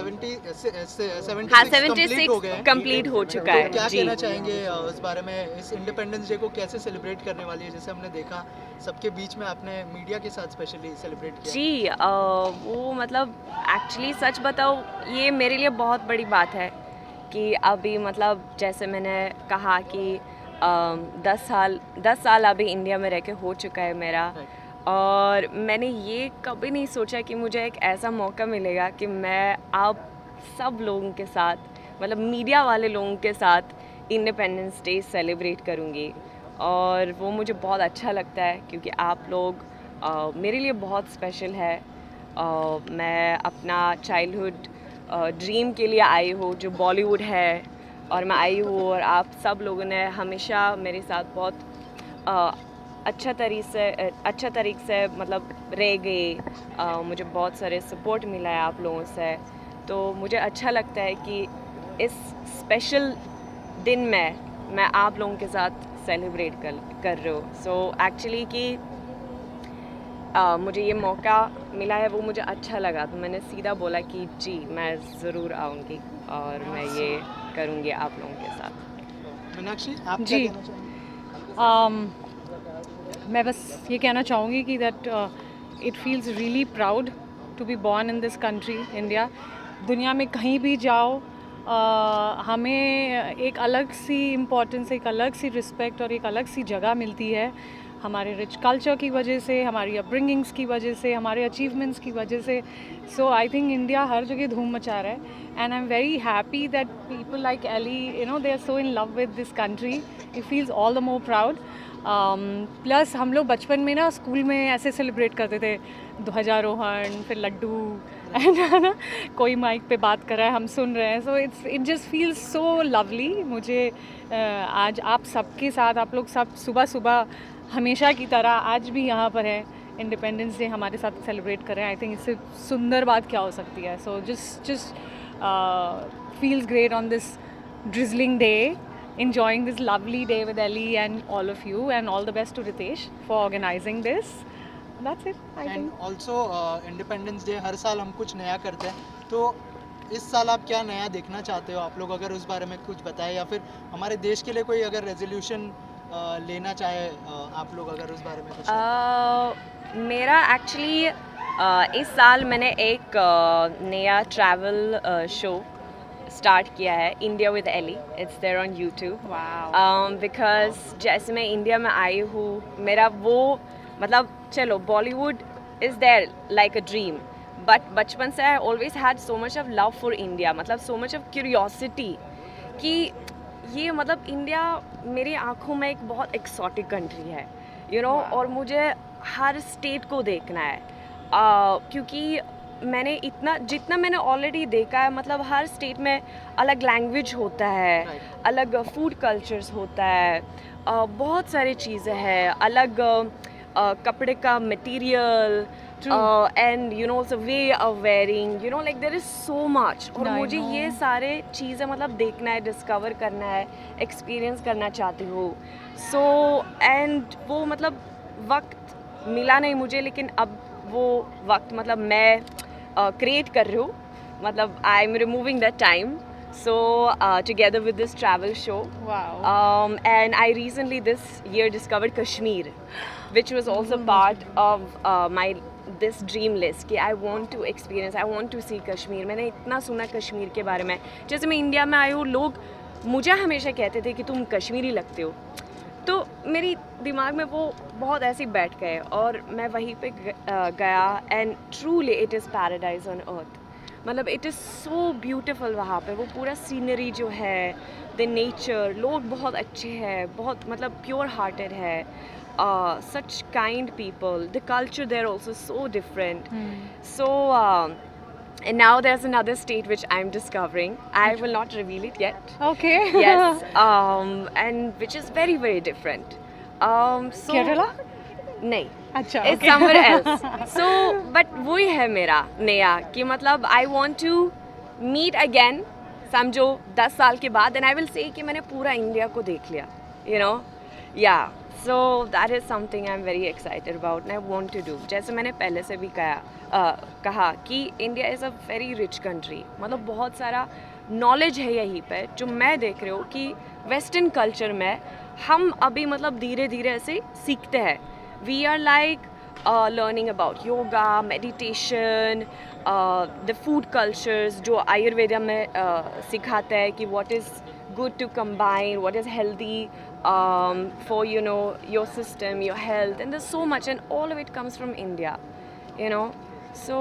हाँ 76 हो गए हैं। कंप्लीट हो चुका तो है क्या जी। कहना चाहेंगे उस बारे में, इस इंडिपेंडेंस डे को कैसे सेलिब्रेट करने वाली है? जैसे हमने देखा सबके बीच में आपने मीडिया के साथ स्पेशली सेलिब्रेट किया। जी वो मतलब एक्चुअली सच बताओ ये मेरे लिए बहुत बड़ी बात है कि अभी मतलब जैसे मैंने कहा कि 10 साल अभी इंडिया में रह के हो चुका है मेरा। और मैंने ये कभी नहीं सोचा कि मुझे एक ऐसा मौका मिलेगा कि मैं आप सब लोगों के साथ मतलब मीडिया वाले लोगों के साथ इंडिपेंडेंस डे सेलिब्रेट करूँगी। और वो मुझे बहुत अच्छा लगता है क्योंकि आप लोग मेरे लिए बहुत स्पेशल है। मैं अपना चाइल्डहुड ड्रीम के लिए आई हूँ जो बॉलीवुड है, और मैं आई हूँ और आप सब लोगों ने हमेशा मेरे साथ बहुत अच्छा तरीके से मतलब रह गए। मुझे बहुत सारे सपोर्ट मिला है आप लोगों से, तो मुझे अच्छा लगता है कि इस स्पेशल दिन में मैं आप लोगों के साथ सेलिब्रेट कर रही हूँ। सो एक्चुअली कि मुझे ये मौका मिला है वो मुझे अच्छा लगा, तो मैंने सीधा बोला कि जी मैं ज़रूर आऊँगी और मैं ये करूँगी आप लोगों के साथ। मीनाक्षी आप क्या जी। कहना चाहेंगे? मैं बस ये कहना चाहूँगी कि that it feels really proud to be born in this country India. दुनिया में कहीं भी जाओ हमें एक अलग सी इम्पोर्टेंस, एक अलग सी रिस्पेक्ट और एक अलग सी जगह मिलती है हमारे रिच कल्चर की वजह से, हमारी अपब्रिंगिंग्स की वजह से, हमारे अचीवमेंट्स की वजह से। सो आई थिंक इंडिया हर जगह धूम मचा रहा है and I am very happy that people like Ellie they are so in love with this country. It feels all the more proud. Plus हम लोग बचपन में ना स्कूल में ऐसे सेलिब्रेट करते थे, ध्वजारोहण, फिर लड्डू एंड है ना, कोई माइक पे बात कर रहा है हम सुन रहे हैं। So it just feels so lovely. मुझे आज आप सबके साथ, आप लोग सब सुबह सुबह हमेशा की तरह आज भी यहाँ पर है, इंडिपेंडेंस डे हमारे साथ सेलिब्रेट कर रहे हैं। आई थिंक इससे सुंदर बात क्या हो सकती है। So just feels great on this drizzling day, enjoying this lovely day with Ellie and all of you, and all the best to Ritesh for organizing this. That's it, I and think. Also independence day हर साल हम कुछ नया करते हैं, तो इस साल आप क्या नया देखना चाहते हो आप लोग? अगर उस बारे में कुछ बताएं, या फिर हमारे देश के लिए कोई अगर रेजोल्यूशन लेना चाहे आप लोग, अगर उस बारे में कुछ मेरा एक्चुअली इस साल मैंने एक नया ट्रैवल शो स्टार्ट किया है, India with Ellie. It's there on YouTube. Wow. Because जैसे मैं इंडिया में आई हूँ, मेरा वो मतलब चलो Bollywood is there like a dream, but बचपन से I always had so much of love for India, मतलब सो मच ऑफ क्यूरियोसिटी कि ये मतलब इंडिया मेरी आँखों में एक बहुत एक्सोटिक कंट्री है और मुझे हर स्टेट को देखना है। क्योंकि मैंने जितना मैंने ऑलरेडी देखा है, मतलब हर स्टेट में अलग लैंग्वेज होता है, अलग फूड कल्चर्स होता है, बहुत सारी चीज़ें हैं, अलग कपड़े का material and way of wearing, like there is so much. और मुझे ये सारे चीज़ें मतलब देखना है, डिस्कवर करना है, एक्सपीरियंस करना चाहती हूँ। सो एंड वो मतलब वक्त मिला नहीं मुझे, लेकिन अब वो वक्त मतलब मैं क्रिएट कर रही हूँ, मतलब I am removing that time together with this travel show. Wow. And I recently this year discovered Kashmir, which was also part of my this dream list कि I want to experience, I want to see Kashmir. मैंने इतना सुना कश्मीर के बारे में। जैसे मैं India में आई हूँ, लोग मुझे हमेशा कहते थे कि तुम कश्मीरी लगते हो, तो मेरी दिमाग में वो बहुत ऐसे बैठ गए और मैं वहीं पे गया and truly it is paradise on earth. मतलब इट इज़ सो ब्यूटीफुल वहाँ पे, वो पूरा सीनरी जो है, द नेचर, लोग बहुत अच्छे हैं, बहुत मतलब प्योर हार्टेड है, such kind people, the culture there also so different. So and now there's another state which I'm discovering. I will not reveal it yet. Okay. Yes, and which is very very different. So Kerala? नहीं, अच्छा. it's Okay. somewhere else. So but वही है मेरा नया कि मतलब I want to meet again, समझो 10 साल के बाद, and I will say कि मैंने पूरा इंडिया को देख लिया, yeah. So that is something I'm very excited about and I want to do. जैसे मैंने पहले से भी कहा कि India is a very rich country, मतलब बहुत सारा नॉलेज है यहीं पे जो मैं देख रही हूँ कि वेस्टर्न कल्चर में हम अभी मतलब धीरे धीरे ऐसे सीखते हैं. We are like learning about yoga, meditation, the food cultures जो आयुर्वेदा में सिखाते हैं कि what is good to combine, what is healthy for your system, your health, and there's so much and all of it comes from India, so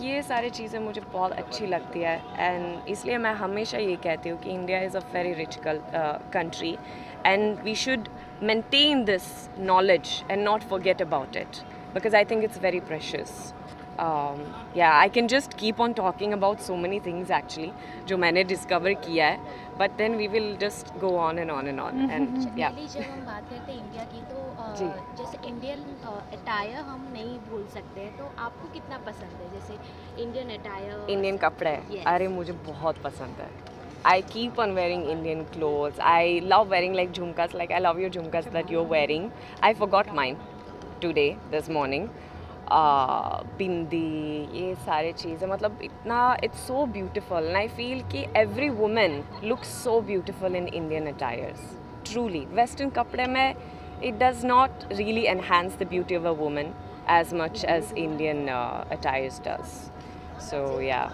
ये सारी चीज़ें मुझे बहुत अच्छी लगती है and इसलिए मैं हमेशा ये कहती हूँ कि India is a very rich country and we should maintain this knowledge and not forget about it because I think it's very precious. Yeah, I can just keep on talking about so many things actually जो मैंने discover किया है, but then we will just go on and on and on. And yeah. Generally जब हम बात करते हैं India की तो जी. जैसे इंडियन अटायर हम नहीं भूल सकते, तो आपको कितना पसंद है जैसे इंडियन अटायर? इंडियन कपड़े Yes. अरे मुझे बहुत पसंद है. I keep on wearing Indian clothes. I love wearing like jhumkas. Like I love your jhumkas that you're wearing. I forgot mine today, this morning. बिंदी, ये सारे चीज़ें मतलब इतना it's so beautiful and I feel कि every woman looks so beautiful in Indian attires. Truly, Western कपड़े में it does not really enhance the beauty of a woman as much as Indian attires does. So yeah.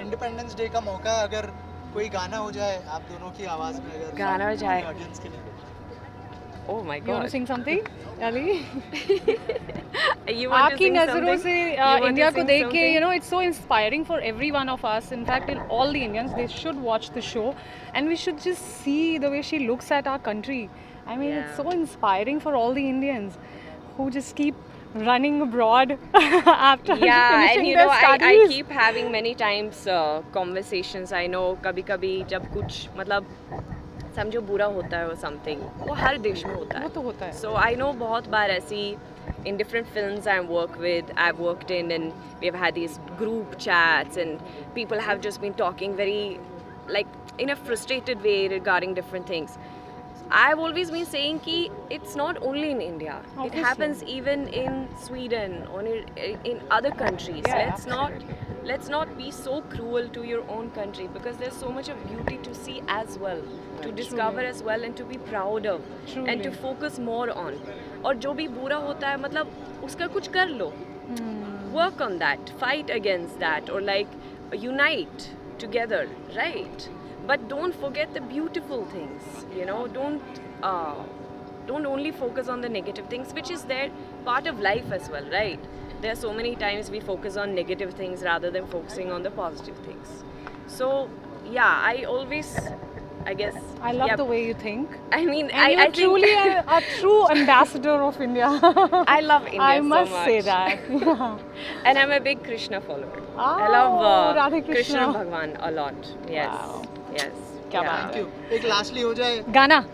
Independence day का मौका अगर कोई गाना हो जाए आप दोनों की आवाज़ में, अगर गाना हो जाए. ऑडियंस के लिए. Oh my You want God. to sing something, Ali? You want to आपकी sing नज़रों something? से You want to इंडिया को sing देख के something? it's so inspiring for every one of us. In fact, all the Indians, they should watch the show and we should just see the way she looks at our country. I mean, it's Yeah. so inspiring for all the Indians who just keep running abroad after Yeah, and finishing you their know, I studies. keep having many times conversations. I know कभी-कभी जब कुछ मतलब समझो बुरा होता है or something, वो हर देश में होता है. वो तो होता है. So I know बहुत बार ऐसी in different films I've worked in and we've had these group chats and people have just been talking very like in a frustrated way regarding different things. I've always been saying कि it's not only in India. Obviously. It happens even in Sweden or in other countries. Yeah, Let's not be so cruel to your own country because there's so much of beauty to see as well, to discover as well and to be proud of and to Truly. focus more on. और जो भी बुरा होता है मतलब उसका कुछ कर लो. Work on that, fight against that or like unite together, right? But don't forget the beautiful things, don't only focus on the negative things, which is their part of life as well, right? There are so many times we focus on negative things rather than focusing on the positive things. So yeah, I guess I love yeah, the way you think. I mean, And you're I think truly a true ambassador of India. I love India I so must much. say that. Yeah. And I'm a big Krishna follower. I Oh, love Radhe Krishna Krishna. Bhagwan a lot. Yes. Wow. Yes. क्या yeah. बात thank you. एक lastly हो जाए. गाना.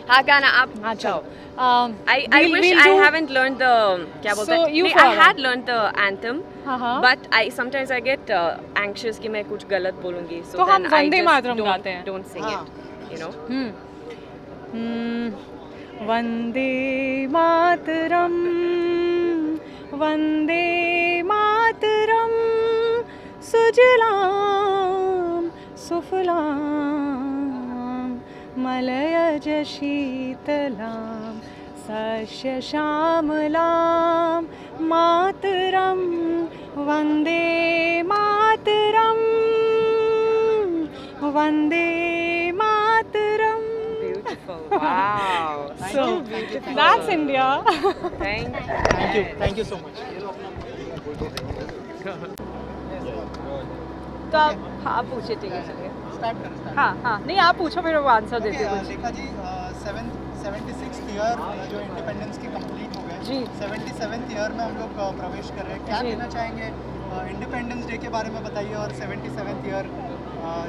हाँ गाना आप हाँ जाओ. Um, I wish I haven't learned the क्या बोलते So हैं? you नहीं, follow I that. had learned the anthem, हाँ. but I sometimes I get anxious कि मैं कुछ गलत बोलूँगी. So तो हम then I वंदे just मातरम गाते हैं. don't sing हाँ. it. वंदे मातरम वंदे मातरम सुजलाम सुफलाम मलयज शीतलाम सस्य श्यामलाम मातरम Vande Mataram Vande Mataram. Beautiful. Wow. Thank So you. beautiful. That's India. Thank you so much. तो आप पूछे, ठीक है, चलिए. स्टार्ट करें. हाँ नहीं आप पूछो, फिर वो आंसर देती हूँ. रेखा जी, 76th ईयर जो इंडिपेंडेंस की कंप्लीट हो गए जी. 77th ईयर में हम लोग प्रवेश कर रहे हैं. क्या जी. कहना चाहेंगे इंडिपेंडेंस डे के बारे में बताइए, और 77th ईयर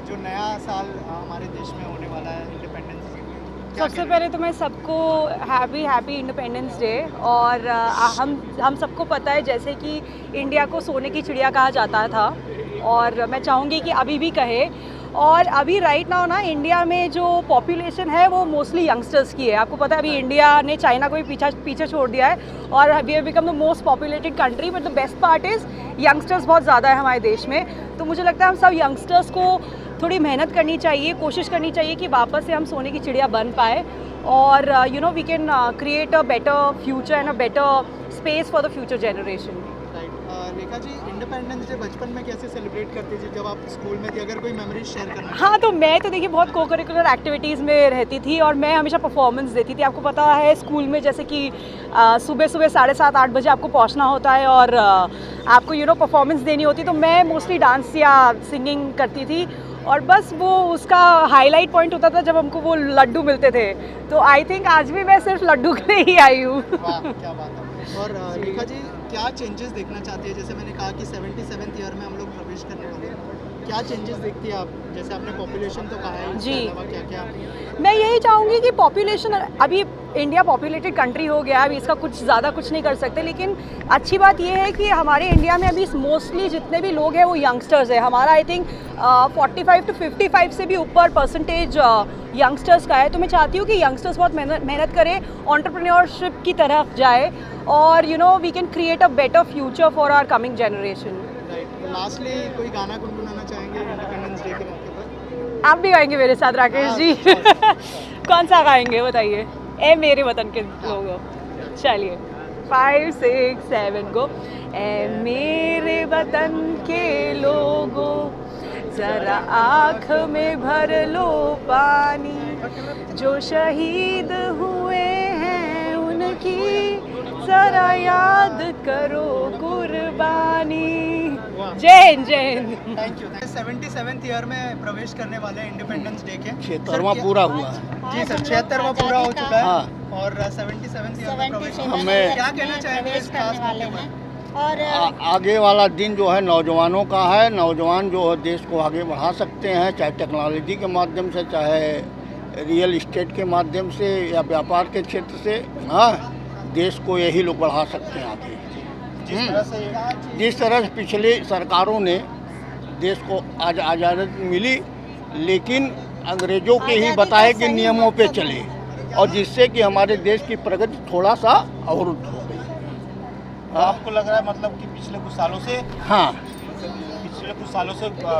जो नया साल हमारे देश में होने वाला है इंडिपेंडेंस के लिए. क्या सबसे कहना पहले तो मैं सबको हैप्पी इंडिपेंडेंस डे. और हम सबको पता है जैसे कि इंडिया को सोने की चिड़िया कहा जाता था, और मैं चाहूँगी कि अभी भी कहे. और अभी राइट नाउ ना इंडिया में जो पॉपुलेशन है वो मोस्टली यंगस्टर्स की है। आपको पता है अभी इंडिया ने चाइना को भी पीछे छोड़ दिया है और we have become the most populated country, but the best part is youngsters बहुत ज़्यादा है हमारे देश में। तो मुझे लगता है हम सब यंगस्टर्स को थोड़ी मेहनत करनी चाहिए, कोशिश करनी चाहिए कि वापस से हम सोने की चिड़िया बन पाए और you know we can create a better future and a better space for the future generation. Right, Lekha ji independence day बचपन में कैसे सेलिब्रेट करती थी जब आप स्कूल में थी? अगर कोई मेमोरीज शेयर करना। हाँ, तो मैं तो देखिए बहुत को करिकुलर एक्टिविटीज़ में रहती थी और मैं हमेशा परफॉर्मेंस देती थी। आपको पता है स्कूल में जैसे कि सुबह 7:30-8 बजे आपको पहुंचना होता है और आपको यू नो परफॉर्मेंस देनी होती, तो मैं मोस्टली डांस या सिंगिंग करती थी और बस वो उसका हाईलाइट पॉइंट होता था जब हमको वो लड्डू मिलते थे। तो आई थिंक आज भी मैं सिर्फ लड्डू के लिए ही आई हूँ। वाह, क्या बात है। और लेखा जी क्या चेंजेस देखना चाहती है? जैसे मैंने कहा कि 77th ईयर में हम लोग प्रवेश करने वाले हैं, क्या चेंजेस देखती है आप? जैसे आपने पॉपुलेशन तो कहा है, जी। क्या क्या मैं यही चाहूँगी कि पॉपुलेशन, अभी इंडिया पॉपुलेटेड कंट्री हो गया है, अभी इसका कुछ ज़्यादा कुछ नहीं कर सकते, लेकिन अच्छी बात यह है कि हमारे इंडिया में अभी मोस्टली जितने भी लोग हैं वो यंगस्टर्स है। हमारा आई थिंक 45 to 55 से भी ऊपर परसेंटेज यंगस्टर्स का है। तो मैं चाहती हूँ कि यंगस्टर्स बहुत मेहनत करें, एंटरप्रेन्योरशिप की तरफ जाए और you know we can create a better future for our coming generation. Right, lastly कोई गाना गुनगुनाना चाहेंगे इंडिपेंडेंस डे के मौके पर? आप भी गाएंगे मेरे साथ राकेश जी? कौन सा गाएंगे बताइए? ए मेरे वतन के लोगों, चलिए 5 6 7 गो। ए मेरे वतन के लोगों जरा आँख में भर लो पानी, जो शहीद हुए हैं उनकी जरा याद करो कुर्बानी। जय हिंद, जय Hind. Thank you. 77th year में प्रवेश करने वाले इंडिपेंडेंस डे के 76वां पूरा हुआ है। जी सर, 76वां पूरा हो चुका है। हाँ। और 77th ईयर में प्रवेश हमें क्या कहना चाहेंगे इस खास मौके पर? और आगे वाला दिन जो है नौजवानों का है। नौजवान जो है देश को आगे बढ़ा सकते हैं, चाहे टेक्नोलॉजी के माध्यम से, चाहे रियल इस्टेट के माध्यम से या व्यापार के क्षेत्र से। हाँ, देश को यही लोग बढ़ा सकते हैं आगे। जिस तरह से पिछले सरकारों ने देश को आज आज़ादी मिली, लेकिन अंग्रेज़ों के ही बताए कि नियमों पे चले और जिससे कि हमारे देश की प्रगति थोड़ा सा अवरुद्ध हो गई। आपको लग रहा है मतलब कि पिछले कुछ सालों से हाँ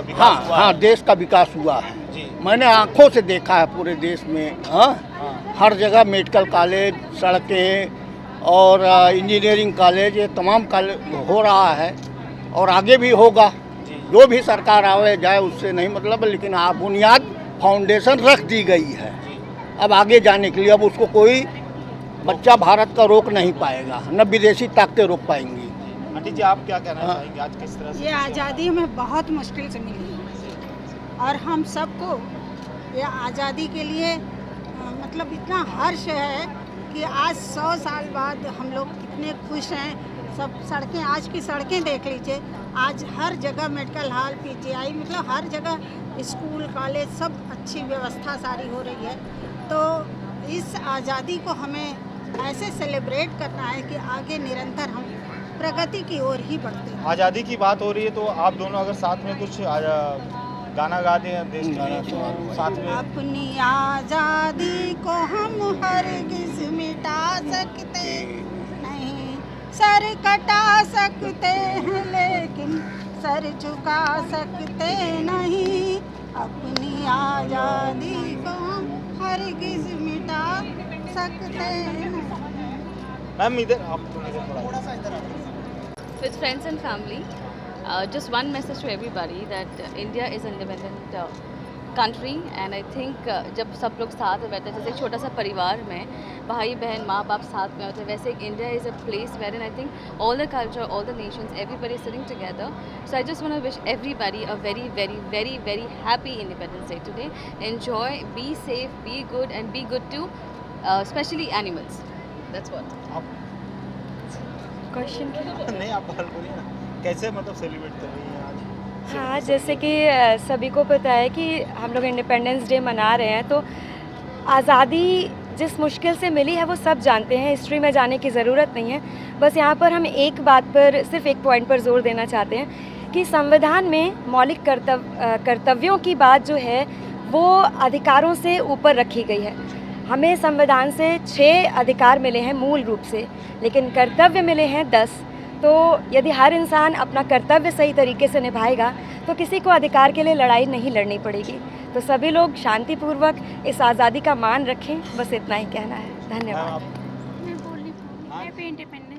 विकास हुआ हाँ, है? देश का विकास हुआ है जी। मैंने आंखों से देखा है पूरे देश में। हाँ, हर जगह मेडिकल कॉलेज, सड़कें और इंजीनियरिंग कॉलेज, ये तमाम कॉलेज हो रहा है और आगे भी होगा। जो भी सरकार आवे जाए उससे नहीं मतलब, लेकिन आप बुनियाद फाउंडेशन रख दी गई है। अब आगे जाने के लिए अब उसको कोई बच्चा भारत का रोक नहीं पाएगा, न विदेशी ताकतें रोक पाएंगी। आंटी जी, आप क्या कहना चाहेंगे आज किस तरह से? ये आज़ादी हमें बहुत मुश्किल से मिली है और हम सबको ये आज़ादी के लिए मतलब इतना हर्ष है कि आज 100 साल बाद हम लोग कितने खुश हैं। सब सड़कें, आज की सड़कें देख लीजिए, आज हर जगह मेडिकल हॉल, पीजीआई, मतलब हर जगह स्कूल कॉलेज सब अच्छी व्यवस्था सारी हो रही है। तो इस आज़ादी को हमें ऐसे सेलिब्रेट करना है कि आगे निरंतर हम प्रगति की ओर ही बढ़ते हैं। आज़ादी की बात हो रही है तो आप दोनों अगर साथ में कुछ गाना गा दें देश के लिए तो साथ में। अपनी आज़ादी को हम हरगिज़ मिटा सकते नहीं, सर कटा सकते हैं लेकिन सर झुका सकते नहीं। अपनी आज़ादी को हम हरगिज़ मिटा सकते नहीं। मैम इधर आप थोड़ा सा इधर with friends and family. Just one message to everybody that India is an independent country and I think जब सब लोग साथ में बैठते हैं, जैसे एक छोटा सा परिवार में भाई बहन माँ बाप साथ में होते हैं, वैसे India is a place wherein I think all the culture, all the nations, everybody is sitting together. So I just want to wish everybody a very, very, very, very happy Independence Day today. Enjoy, be safe, be good and be good to especially animals. That's what. Question नहीं, आप हल बोलिए ना, कैसे मतलब celebrate कर रही हैं आज? हाँ, जैसे कि सभी को पता है कि हम लोग इंडिपेंडेंस डे मना रहे हैं, तो आज़ादी जिस मुश्किल से मिली है वो सब जानते हैं, हिस्ट्री में जाने की ज़रूरत नहीं है। बस यहाँ पर हम एक बात पर, सिर्फ एक पॉइंट पर जोर देना चाहते हैं कि संविधान में मौलिक कर्तव्यों की बात जो है वो अधिकारों से ऊपर रखी गई है। हमें संविधान से 6 अधिकार मिले हैं मूल रूप से, लेकिन कर्तव्य मिले हैं 10। तो यदि हर इंसान अपना कर्तव्य सही तरीके से निभाएगा तो किसी को अधिकार के लिए लड़ाई नहीं लड़नी पड़ेगी। तो सभी लोग शांतिपूर्वक इस आज़ादी का मान रखें, बस इतना ही कहना है। धन्यवाद। मैं बोल रही हूँ हैप्पी इंडिपेंडेंस।